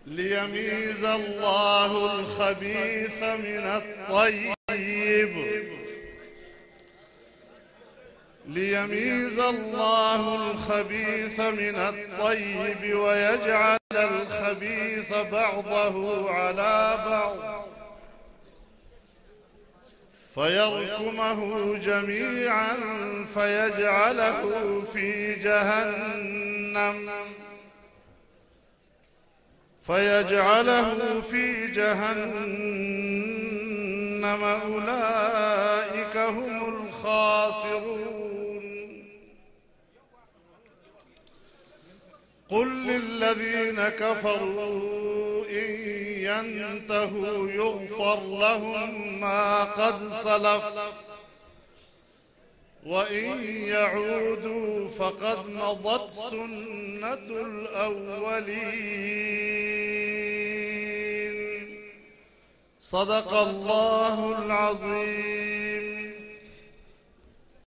ليميز الله الخبيث من الطيب، ليميز الله الخبيث من الطيب ويجعل الخبيث بعضه على بعض فيركمه جميعا فيجعله في جهنم أولئك هم الخاسرون. قل للذين كفروا إن ينتهوا يغفر لهم ما قد سلف وإن يعودوا فقد مضت سنة الأولين. صدق الله العظيم.